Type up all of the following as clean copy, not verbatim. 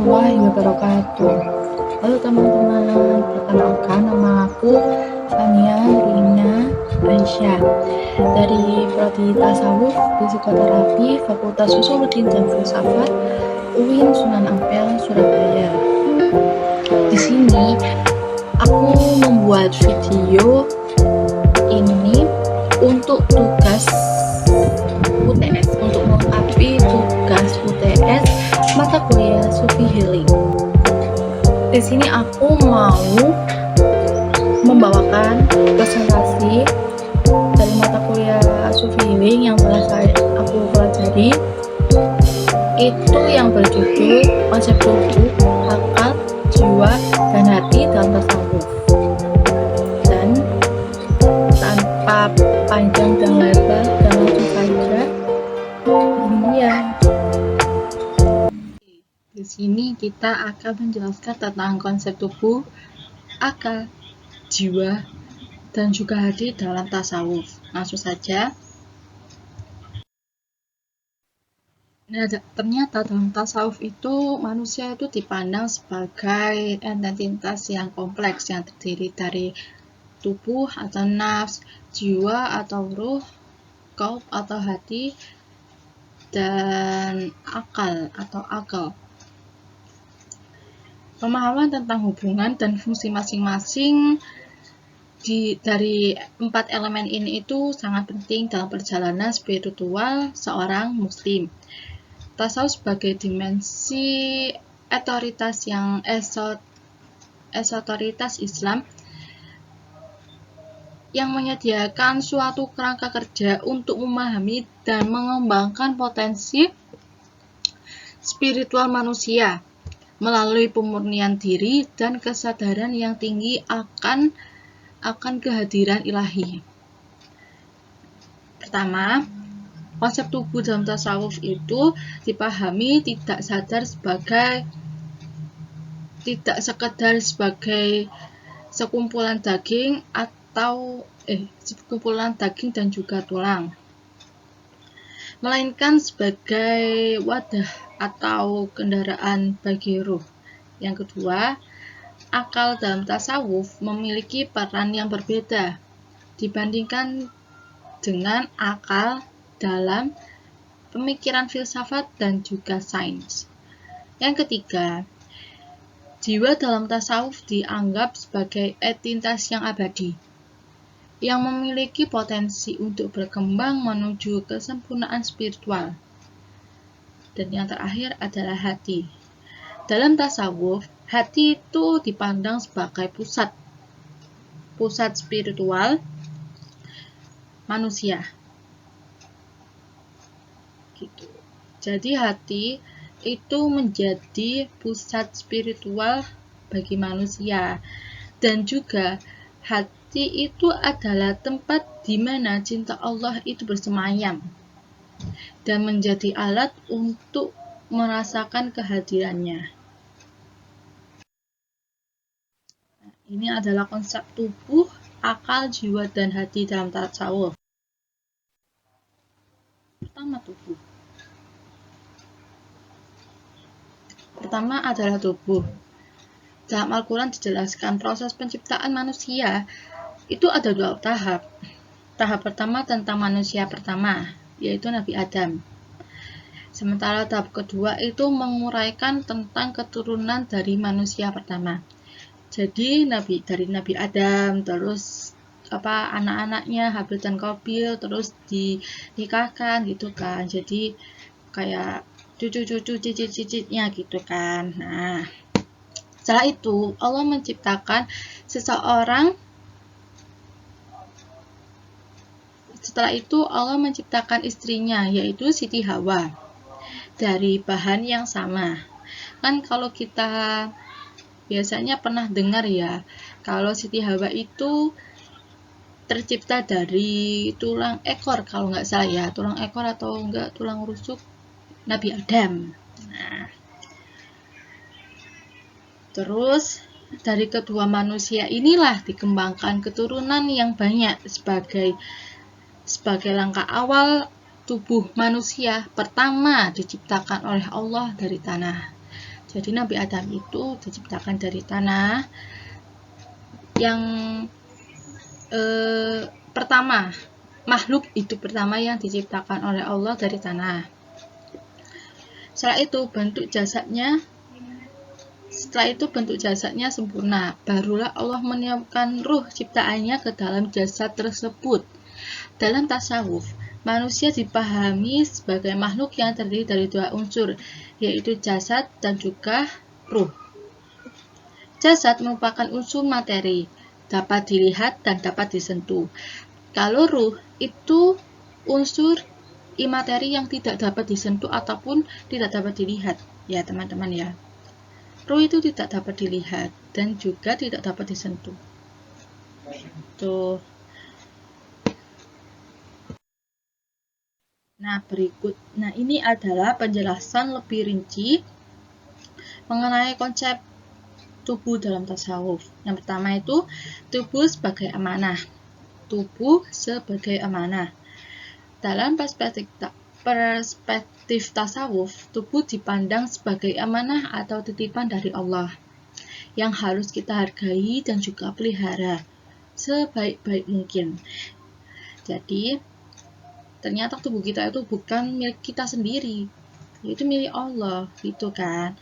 warahmatullahi wabarakatuh. Halo teman-teman, perkenalkan nama aku Fania Rina Aisyah dari Prodi Tasawuf Psikoterapi Fakultas Usuluddin dan Filsafat UIN Sunan Ampel, Surabaya. Di sini aku membuat video ini untuk tugas UTS, untuk melengkapi tugas UTS mata kuliah Sufi Healing. Di sini aku mau membawakan presentasi dari mata kuliah Sufi Healing yang telah aku pelajari, itu yang berjudul konsep tubuh, akal, jiwa, dan hati dalam tasawuf. Dan tanpa panjang dan lebar dan langsung saja, ini dia. Di sini kita akan menjelaskan tentang konsep tubuh, akal, jiwa, dan juga hati dalam tasawuf. Langsung saja. Nah, ternyata dalam tasawuf itu manusia itu dipandang sebagai entitas yang kompleks yang terdiri dari tubuh atau nafs, jiwa atau ruh, qalb atau hati, dan akal atau akal. Pemahaman tentang hubungan dan fungsi masing-masing dari 4 elemen ini itu sangat penting dalam perjalanan spiritual seorang muslim. Tasawuf sebagai dimensi esoteritas Islam yang menyediakan suatu kerangka kerja untuk memahami dan mengembangkan potensi spiritual manusia melalui pemurnian diri dan kesadaran yang tinggi akan kehadiran ilahi. Pertama, konsep tubuh dalam tasawuf itu dipahami tidak sekedar sebagai sekumpulan daging dan juga tulang, melainkan sebagai wadah atau kendaraan bagi ruh. Yang kedua, akal dalam tasawuf memiliki peran yang berbeda dibandingkan dengan akal dalam pemikiran filsafat dan juga sains. Yang ketiga, jiwa dalam tasawuf dianggap sebagai entitas yang abadi, yang memiliki potensi untuk berkembang menuju kesempurnaan spiritual. Dan yang terakhir adalah hati. Dalam tasawuf, hati itu dipandang sebagai pusat spiritual manusia. Gitu. Jadi hati itu menjadi pusat spiritual bagi manusia, dan juga hati itu adalah tempat di mana cinta Allah itu bersemayam dan menjadi alat untuk merasakan kehadirannya. Ini adalah konsep tubuh, akal, jiwa, dan hati dalam tasawuf. Pertama adalah tubuh. Dalam Al-Quran dijelaskan proses penciptaan manusia itu ada 2 tahap. Tahap pertama tentang manusia pertama, yaitu Nabi Adam. Sementara tahap kedua itu menguraikan tentang keturunan dari manusia pertama. Jadi dari Nabi Adam, terus anak-anaknya Habil dan Qabil, terus dinikahkan gitu kan. Jadi kayak cucu-cucu, cicit-cicitnya gitu kan. Nah, setelah itu Allah menciptakan seseorang. Setelah itu Allah menciptakan istrinya, yaitu Siti Hawa, dari bahan yang sama. Kan kalau kita biasanya pernah dengar ya, kalau Siti Hawa itu tercipta dari tulang ekor, kalau nggak salah ya, tulang ekor atau enggak tulang rusuk Nabi Adam. Nah, terus dari kedua manusia inilah dikembangkan keturunan yang banyak sebagai langkah awal tubuh manusia pertama diciptakan oleh Allah dari tanah. Jadi Nabi Adam itu diciptakan dari tanah. Yang pertama, makhluk hidup pertama yang diciptakan oleh Allah dari tanah. Setelah itu bentuk jasadnya sempurna. Barulah Allah meniupkan ruh ciptaannya ke dalam jasad tersebut. Dalam tasawuf, manusia dipahami sebagai makhluk yang terdiri dari dua unsur, yaitu jasad dan juga ruh. Jasad merupakan unsur materi, dapat dilihat dan dapat disentuh. Kalau ruh itu unsur imateri yang tidak dapat disentuh ataupun tidak dapat dilihat. Ya teman-teman ya. Ruh itu tidak dapat dilihat dan juga tidak dapat disentuh. Tuh. Nah, ini adalah penjelasan lebih rinci mengenai konsep tubuh dalam tasawuf. Yang pertama itu tubuh sebagai amanah. Tubuh sebagai amanah. Dalam perspektif tasawuf, tubuh dipandang sebagai amanah atau titipan dari Allah yang harus kita hargai dan juga pelihara sebaik-baik mungkin. Jadi, ternyata tubuh kita itu bukan milik kita sendiri, itu milik Allah, gitu kan.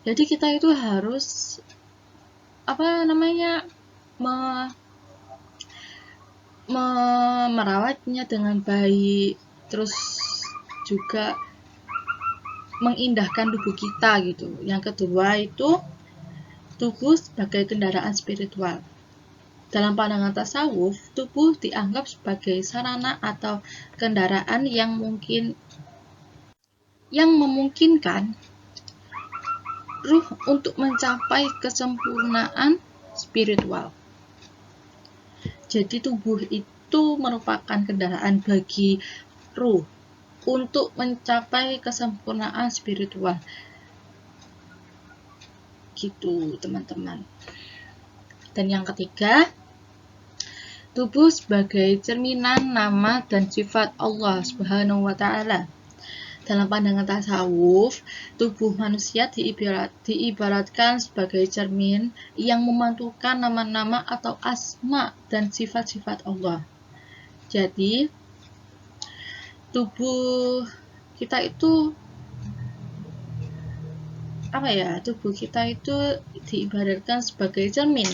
Jadi kita itu harus merawatnya dengan baik, terus juga mengindahkan tubuh kita gitu. Yang kedua itu tubuh sebagai kendaraan spiritual. Dalam pandangan tasawuf, tubuh dianggap sebagai sarana atau kendaraan yang memungkinkan ruh untuk mencapai kesempurnaan spiritual. Jadi tubuh itu merupakan kendaraan bagi ruh untuk mencapai kesempurnaan spiritual. Gitu, teman-teman. Dan yang ketiga, tubuh sebagai cerminan nama dan sifat Allah Subhanahu wa Ta'ala. Dalam pandangan tasawuf, tubuh manusia diibaratkan sebagai cermin yang memantulkan nama-nama atau asma dan sifat-sifat Allah. Jadi, tubuh kita itu diibaratkan sebagai cermin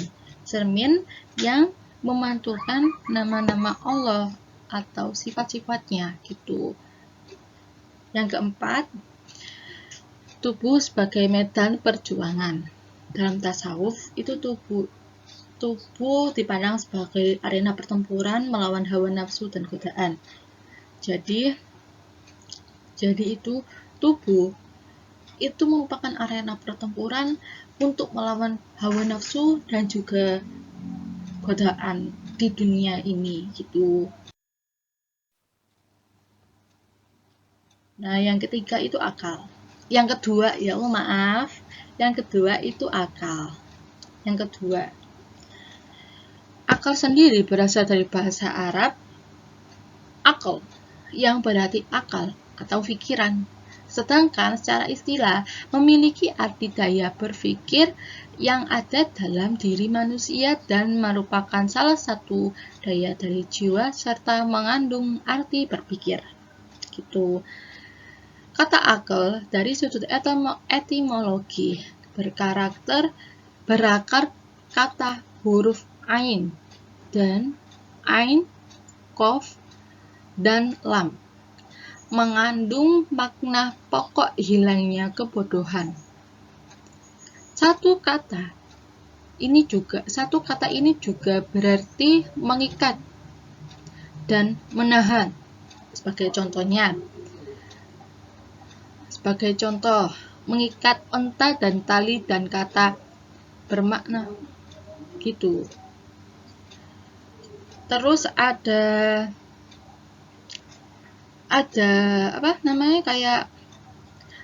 yang memantulkan nama-nama Allah atau sifat-sifatnya gitu. Yang keempat, tubuh sebagai medan perjuangan. Dalam tasawuf itu tubuh dipandang sebagai arena pertempuran melawan hawa nafsu dan godaan. Jadi itu tubuh itu merupakan arena pertempuran untuk melawan hawa nafsu dan juga godaan di dunia ini gitu. Nah, yang ketiga itu akal. Yang kedua itu akal. Yang kedua, akal sendiri berasal dari bahasa Arab akal, yang berarti akal atau pikiran. Sedangkan secara istilah memiliki arti daya berpikir yang ada dalam diri manusia dan merupakan salah satu daya dari jiwa serta mengandung arti berpikir. Gitu. Kata akal dari sudut etimologi berakar kata huruf ain dan ain, qaf, dan lam, mengandung makna pokok hilangnya kebodohan. Satu kata ini juga berarti mengikat dan menahan. Sebagai contoh, mengikat onta dan tali dan kata bermakna gitu. Terus ada kayak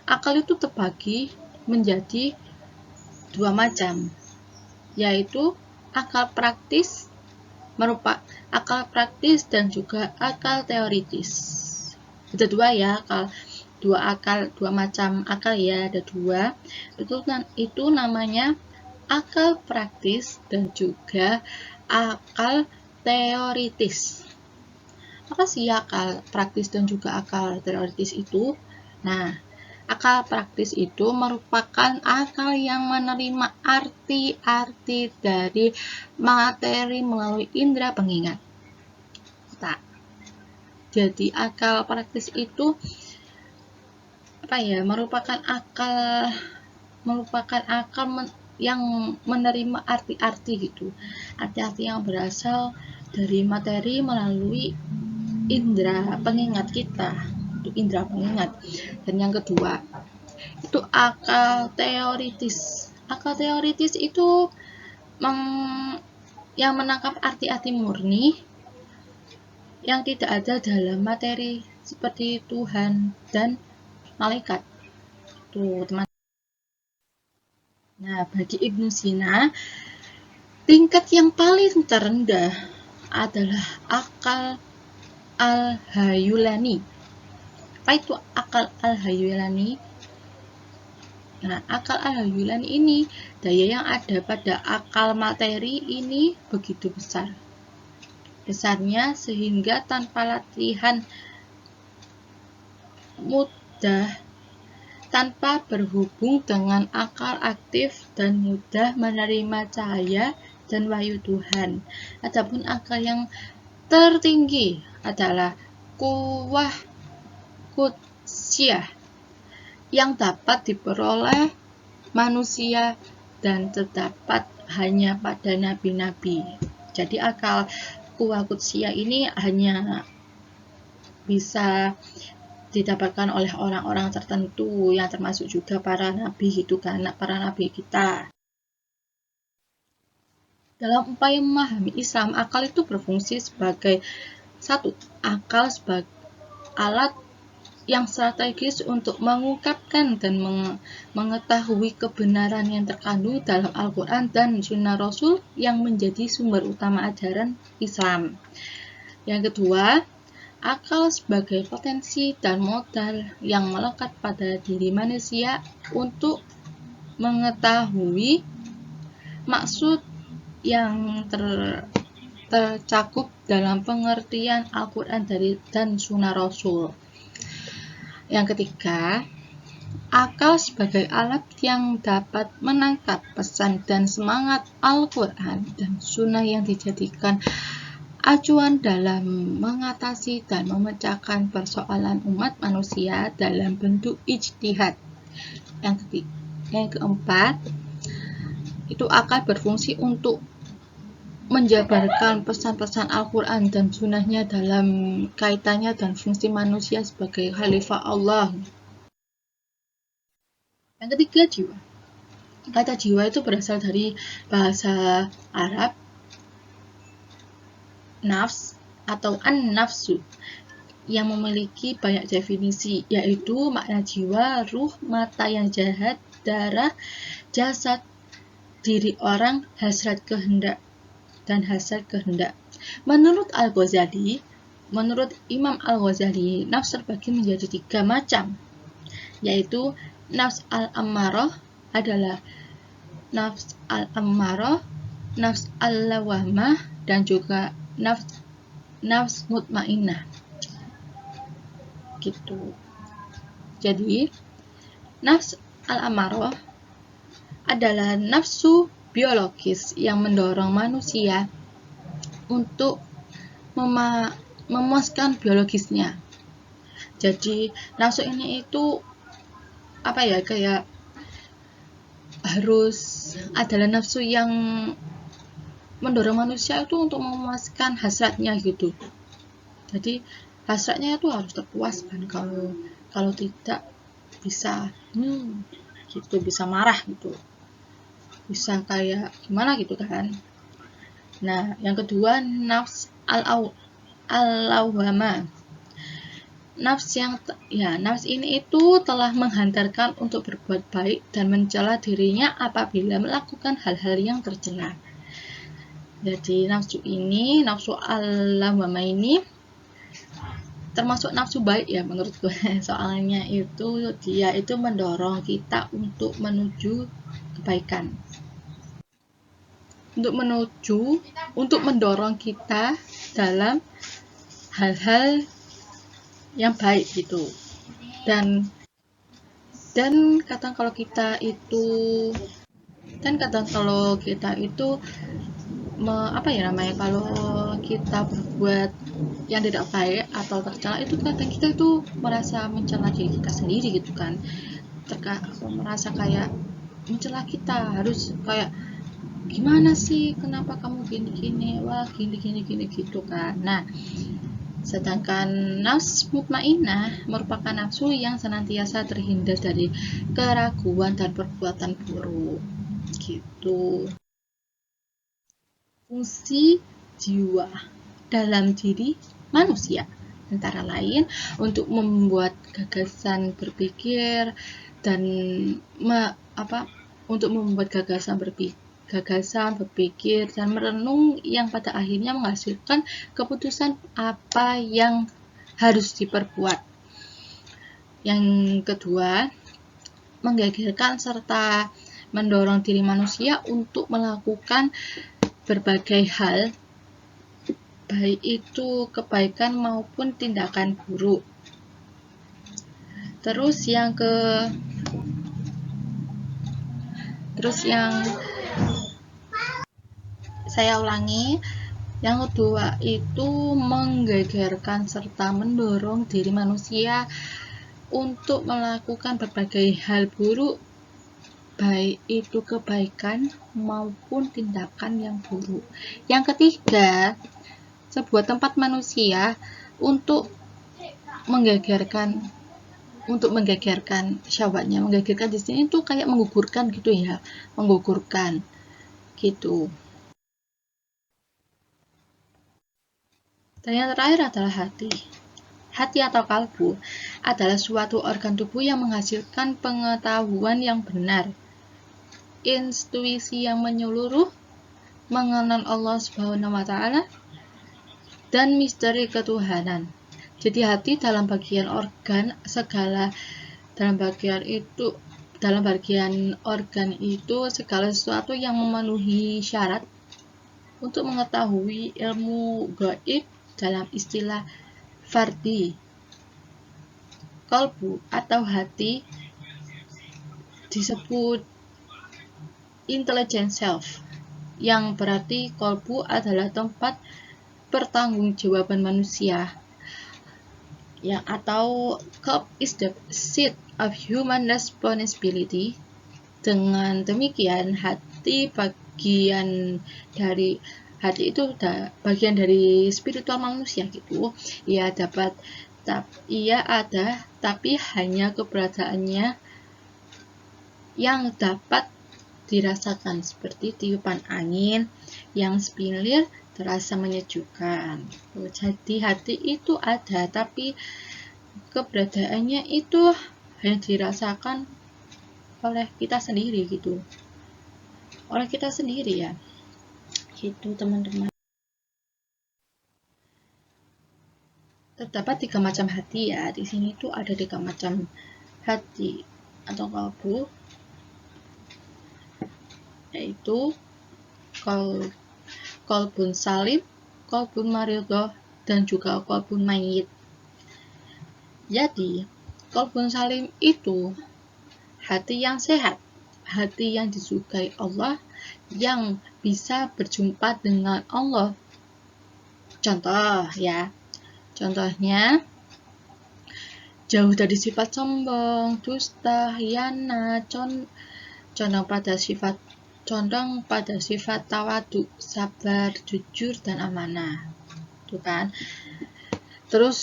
akal itu terbagi menjadi dua macam, yaitu akal praktis dan juga akal teoritis. Ada dua ya, dua macam akal ya, ada dua. Itu namanya akal praktis dan juga akal teoritis. Apa sih akal praktis dan juga akal teoritis itu? Nah, akal praktis itu merupakan akal yang menerima arti-arti dari materi melalui indera pengingat. Jadi akal praktis itu merupakan akal yang menerima arti-arti gitu. Arti-arti yang berasal dari materi melalui indera pengingat kita, itu indera pengingat. Dan yang kedua, itu akal teoritis. Akal teoritis itu yang menangkap arti-arti murni yang tidak ada dalam materi seperti Tuhan dan malaikat. Tuh, teman. Nah, bagi Ibnu Sina, tingkat yang paling terendah adalah akal al-Hayulani. Apa itu akal al-Hayulani? Nah, akal al-Hayulani ini, daya yang ada pada akal materi ini begitu besarnya sehingga tanpa latihan mudah, tanpa berhubung dengan akal aktif dan mudah menerima cahaya dan wahyu Tuhan. Adapun akal yang tertinggi adalah kuwah qudsiyah yang dapat diperoleh manusia dan terdapat hanya pada nabi-nabi. Jadi akal kuwah qudsiyah ini hanya bisa didapatkan oleh orang-orang tertentu yang termasuk juga para nabi gitu kan, para nabi kita. Dalam upaya memahami Islam, akal itu berfungsi sebagai akal sebagai alat yang strategis untuk mengungkapkan dan mengetahui kebenaran yang terkandung dalam Al-Quran dan Sunnah Rasul yang menjadi sumber utama ajaran Islam. Yang kedua, akal sebagai potensi dan modal yang melekat pada diri manusia untuk mengetahui maksud yang tercakup dalam pengertian Al-Quran dan Sunnah Rasul. Yang ketiga, akal sebagai alat yang dapat menangkap pesan dan semangat Al-Quran dan Sunnah yang dijadikan acuan dalam mengatasi dan memecahkan persoalan umat manusia dalam bentuk ijtihad. Yang keempat, itu akal berfungsi untuk menjabarkan pesan-pesan Al-Quran dan Sunnahnya dalam kaitannya dan fungsi manusia sebagai khalifah Allah. Yang ketiga, jiwa. Kata jiwa itu berasal dari bahasa Arab nafs atau an-nafsu yang memiliki banyak definisi, yaitu makna jiwa, ruh, mata yang jahat, darah, jasad, diri orang, hasrat kehendak, dan hasrat kehendak. Menurut Imam Al-Ghazali, nafs terbagi menjadi 3 macam, yaitu nafs al-ammarah adalah nafs al-ammarah, nafs al-lawamah, dan juga nafs mutmainnah. Gitu. Jadi, nafs al-ammarah adalah nafsu biologis yang mendorong manusia untuk memuaskan biologisnya. Jadi nafsu ini itu kayak harus adalah nafsu yang mendorong manusia itu untuk memuaskan hasratnya gitu. Jadi hasratnya itu harus terpuaskan, kalau tidak bisa gitu, bisa marah gitu, bisa kayak gimana gitu kan. Nah, yang kedua, nafs al-lawamah. Nafs ini itu telah menghantarkan untuk berbuat baik dan mencela dirinya apabila melakukan hal-hal yang tercela. Jadi nafsu al-lawamah ini termasuk nafsu baik ya menurut gue. Soalnya itu dia itu mendorong kita untuk menuju kebaikan, untuk mendorong kita dalam hal-hal yang baik gitu. Dan kadang kalau kita itu kalau kita berbuat yang tidak baik atau tercela, itu kadang kita itu merasa mencela diri kita sendiri gitu kan, merasa kayak mencela kita, harus kayak gimana sih, kenapa kamu gini-gini, wah gini gitu kan. Nah, sedangkan nafsu mutmainnah merupakan nafsu yang senantiasa terhindar dari keraguan dan perbuatan buruk gitu. Fungsi jiwa dalam diri manusia antara lain untuk membuat gagasan berpikir dan berpikir dan merenung yang pada akhirnya menghasilkan keputusan apa yang harus diperbuat. Yang kedua, menggegerkan serta mendorong diri manusia untuk melakukan berbagai hal, baik itu kebaikan maupun tindakan buruk. Terus yang saya ulangi, yang kedua itu menggegerkan serta mendorong diri manusia untuk melakukan berbagai hal buruk, baik itu kebaikan maupun tindakan yang buruk. Yang ketiga, sebuah tempat manusia untuk menggegerkan syahwatnya. Menggegerkan di sini tuh kayak menggugurkan gitu ya, gitu. Dan yang terakhir adalah hati. Hati atau kalbu adalah suatu organ tubuh yang menghasilkan pengetahuan yang benar, intuisi yang menyeluruh, mengenal Allah Subhanahu wa Ta'ala, dan misteri ketuhanan. Jadi hati dalam bagian organ segala sesuatu yang memenuhi syarat untuk mengetahui ilmu gaib dalam istilah Fardi. Kalbu atau hati disebut intelligent self, yang berarti kalbu adalah tempat pertanggungjawaban manusia, yang atau kalb is the seat of human responsibility. Dengan demikian, hati itu bagian dari spiritual manusia gitu. Ia ada, tapi hanya keberadaannya yang dapat dirasakan, seperti tiupan angin yang sepilir terasa menyejukkan. Jadi hati itu ada, tapi keberadaannya itu hanya dirasakan oleh kita sendiri gitu. Ya. Gitu teman-teman. Terdapat 3 macam hati ya. Di sini tuh ada 3 macam hati atau kalbu, yaitu qalbun salim, qalbun maridhah, dan juga qalbun mayyit. Jadi, qalbun salim itu hati yang sehat, hati yang disukai Allah, yang bisa berjumpa dengan Allah. Contohnya, jauh dari sifat sombong, dusta, khianat, condong pada sifat tawadu, sabar, jujur, dan amanah. Itu kan. Terus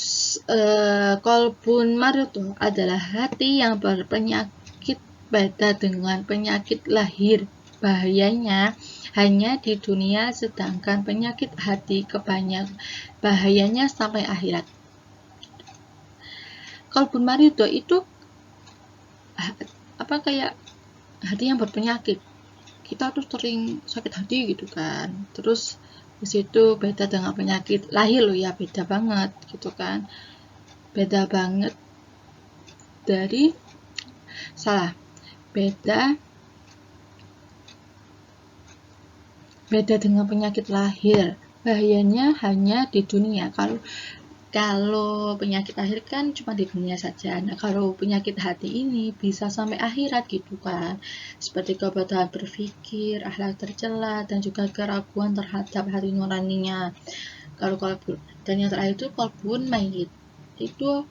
qalbun maridhah adalah hati yang berpenyakit beda dengan penyakit lahir. Bahayanya hanya di dunia, sedangkan penyakit hati bahayanya sampai akhirat. Qalbun maridhah itu kayak hati yang berpenyakit. Kita tuh sering sakit hati gitu kan. Terus di situ beda dengan penyakit lahir loh ya, beda banget gitu kan. beda banget dari beda dengan penyakit lahir. Bahayanya hanya di dunia. Kalau penyakit lahir kan cuma di dunia saja. Nah, kalau penyakit hati ini bisa sampai akhirat gitu kan. Seperti kebodohan berpikir, akhlak tercela, dan juga keraguan terhadap hati nuraninya. Kalau kalbun, dan yang terakhir itu kalbun mayit. Itu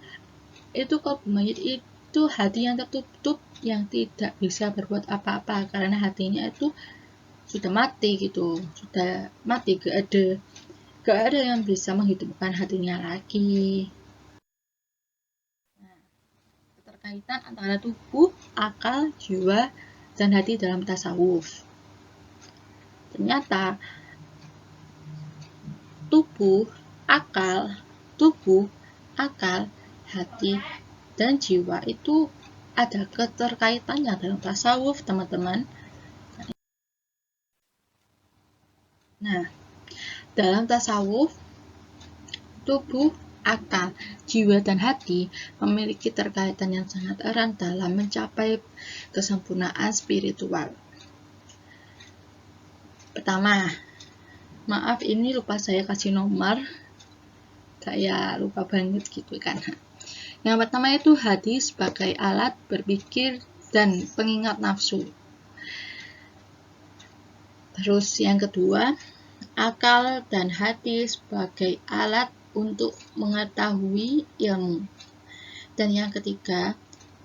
kalbun mayit itu hati yang tertutup yang tidak bisa berbuat apa-apa karena hatinya itu sudah mati gitu, sudah mati, gak ada yang bisa menghidupkan hatinya lagi. Nah, keterkaitan antara tubuh, akal, jiwa, dan hati dalam tasawuf. Ternyata tubuh, akal, hati, dan jiwa itu ada keterkaitannya dalam tasawuf, teman-teman. Nah, dalam tasawuf, tubuh, akal, jiwa, dan hati memiliki terkaitan yang sangat erat dalam mencapai kesempurnaan spiritual. Pertama, maaf ini lupa saya kasih nomor, saya lupa banget gitu kan. Yang pertama itu hati sebagai alat berpikir dan pengingat nafsu. Terus yang kedua, akal dan hati sebagai alat untuk mengetahui ilmu. Dan yang ketiga,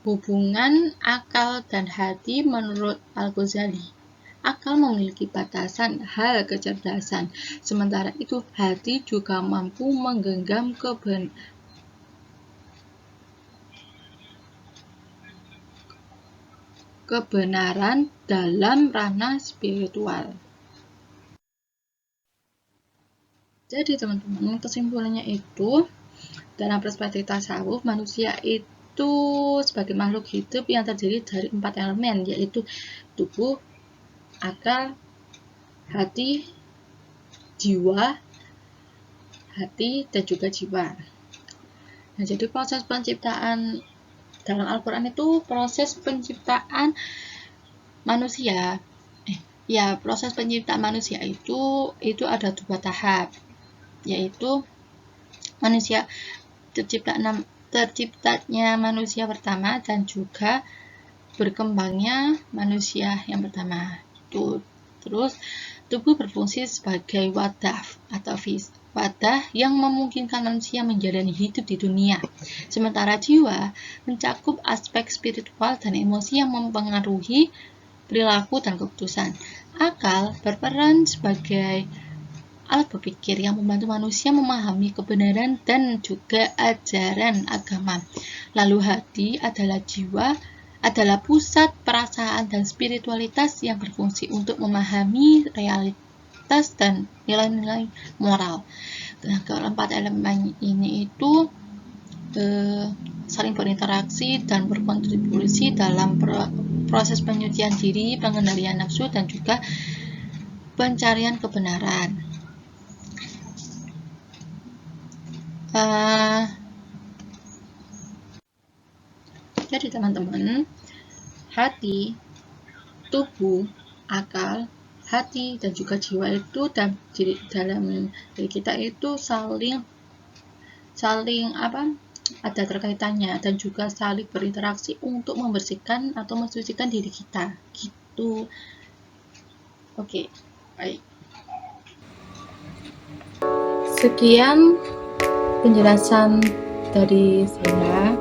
hubungan akal dan hati menurut Al-Ghazali. Akal memiliki batasan hal kecerdasan, sementara itu hati juga mampu menggenggam kebenaran dalam ranah spiritual. Jadi teman-teman, kesimpulannya itu dalam perspektif tasawuf, manusia itu sebagai makhluk hidup yang terdiri dari 4 elemen, yaitu tubuh, akal, hati, jiwa, dan juga jiwa. Nah, jadi proses penciptaan dalam Al-Quran itu proses penciptaan manusia. Proses penciptaan manusia itu ada 2 tahap, yaitu terciptanya manusia pertama dan juga berkembangnya manusia yang pertama. Terus tubuh berfungsi sebagai wadah atau wadah yang memungkinkan manusia menjalani hidup di dunia. Sementara jiwa mencakup aspek spiritual dan emosi yang mempengaruhi perilaku dan keputusan. Akal berperan sebagai alat berpikir yang membantu manusia memahami kebenaran dan juga ajaran agama. Lalu hati adalah pusat perasaan dan spiritualitas yang berfungsi untuk memahami realitas dan nilai-nilai moral. Nah, keempat elemen ini itu saling berinteraksi dan berkontribusi dalam proses penyucian diri, pengendalian nafsu, dan juga pencarian kebenaran. Jadi teman-teman, hati, tubuh, akal, hati, dan juga jiwa itu dalam diri kita itu saling ada terkaitannya dan juga saling berinteraksi untuk membersihkan atau mensucikan diri kita gitu. Oke, baik. Sekian penjelasan dari saya.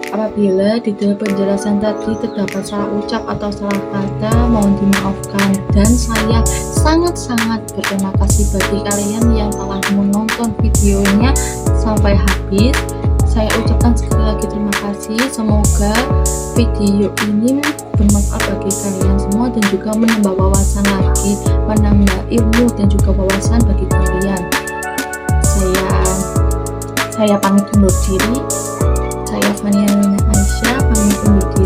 Apabila di dalam penjelasan tadi terdapat salah ucap atau salah kata, mohon dimaafkan, dan saya sangat-sangat berterima kasih bagi kalian yang telah menonton videonya sampai habis. Saya ucapkan sekali lagi terima kasih. Semoga video ini bermanfaat bagi kalian semua dan juga menambah wawasan lagi, menambah ilmu dan juga wawasan bagi kalian. Saya pamit undur diri. Saya Fania Aisyah pamit undur diri.